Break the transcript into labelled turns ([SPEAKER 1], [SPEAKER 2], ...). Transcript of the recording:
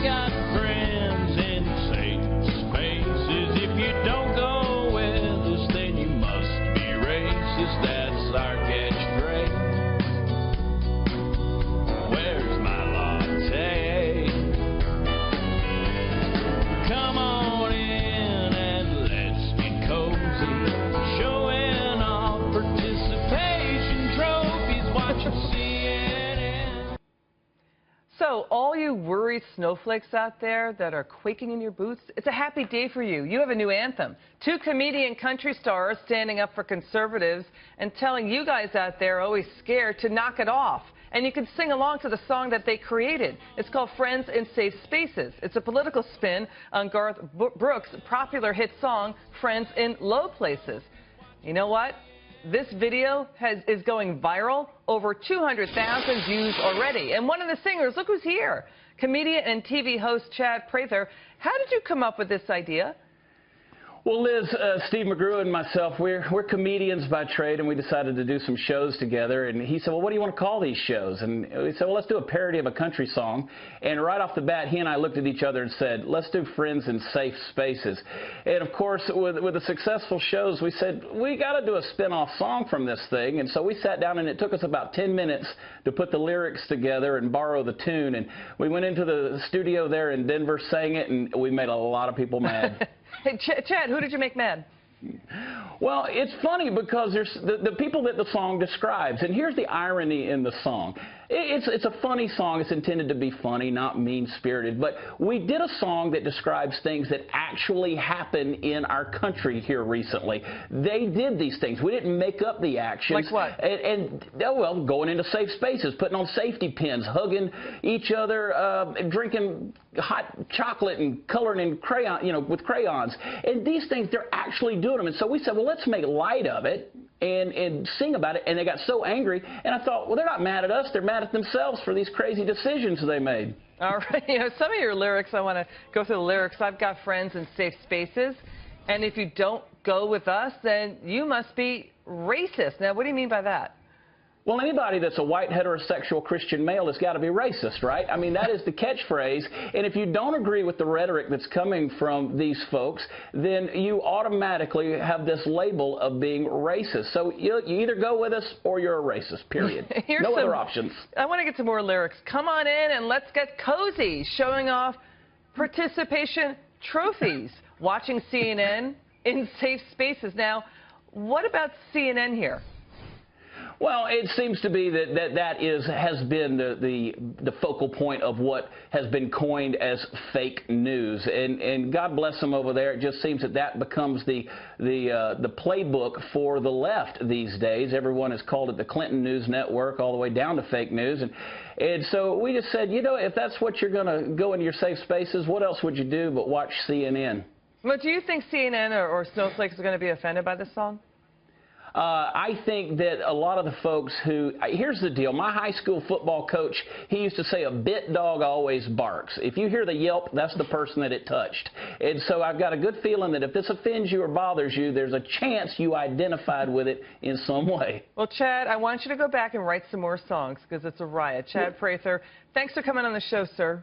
[SPEAKER 1] got friends in safe spaces. If you don't go with us, then you must be racist. That's our catchphrase. Where's my latte? Come on in and let's get cozy. Showing off participation trophies. Watching CNN.
[SPEAKER 2] So, all you worried snowflakes out there that are quaking in your boots, it's a happy day for you. You have a new anthem. 2 comedian country stars standing up for conservatives and telling you guys out there always scared to knock it off. And you can sing along to the song that they created. It's called Friends in Safe Spaces. It's a political spin on Garth Brooks' popular hit song, Friends in Low Places. You know what? This video is going viral, over 200,000 views already. And one of the singers, look who's here, comedian and TV host Chad Prather. How did you come up with this idea?
[SPEAKER 3] Well, Liz, Steve McGrew and myself, we're comedians by trade, and we decided to do some shows together. And he said, well, what do you want to call these shows? And we said, well, let's do a parody of a country song. And right off the bat, he and I looked at each other and said, let's do Friends in Safe Spaces. And, of course, with the successful shows, we said, we got to do a spin-off song from this thing. And so we sat down, and it took us about 10 minutes to put the lyrics together and borrow the tune. And we went into the studio there in Denver, sang it, and we made a lot of people mad.
[SPEAKER 2] Hey, Chad, who did you make mad?
[SPEAKER 3] Well, it's funny because there's the people that the song describes, and here's the irony in the song. It's a funny song. It's intended to be funny, not mean-spirited. But we did a song that describes things that actually happen in our country here recently. They did these things. We didn't make up the actions.
[SPEAKER 2] Like what?
[SPEAKER 3] Well, going into safe spaces, putting on safety pins, hugging each other, drinking hot chocolate and coloring in crayon, with crayons. And these things, they're actually doing them. And so we said, well, let's make light of it and sing about it. And they got so angry. And I thought, well, they're not mad at us. They're mad at themselves for these crazy decisions they made.
[SPEAKER 2] All right. Some of your lyrics, I want to go through the lyrics. I've got friends in safe spaces. And if you don't go with us, then you must be racist. Now, what do you mean by that?
[SPEAKER 3] Well, anybody that's a white heterosexual Christian male has got to be racist, right? I mean, that is the catchphrase. And if you don't agree with the rhetoric that's coming from these folks, then you automatically have this label of being racist. So you either go with us or you're a racist, period. No other options. I
[SPEAKER 2] want to get some more lyrics. Come on in and let's get cozy, showing off participation trophies, watching CNN in safe spaces. Now, what about CNN here?
[SPEAKER 3] Well, it seems to be that has been the focal point of what has been coined as fake news, and God bless them over there. It just seems that becomes the playbook for the left these days. Everyone has called it the Clinton News Network, all the way down to fake news, and so we just said, if that's what you're going to go into your safe spaces, what else would you do but watch CNN?
[SPEAKER 2] Well, do you think CNN or snowflakes are going to be offended by this song?
[SPEAKER 3] I think that a lot of the folks here's the deal. My high school football coach, he used to say a bit dog always barks. If you hear the yelp, that's the person that it touched. And so I've got a good feeling that if this offends you or bothers you, there's a chance you identified with it in some way.
[SPEAKER 2] Well, Chad, I want you to go back and write some more songs because it's a riot. Chad Prather, thanks for coming on the show, sir.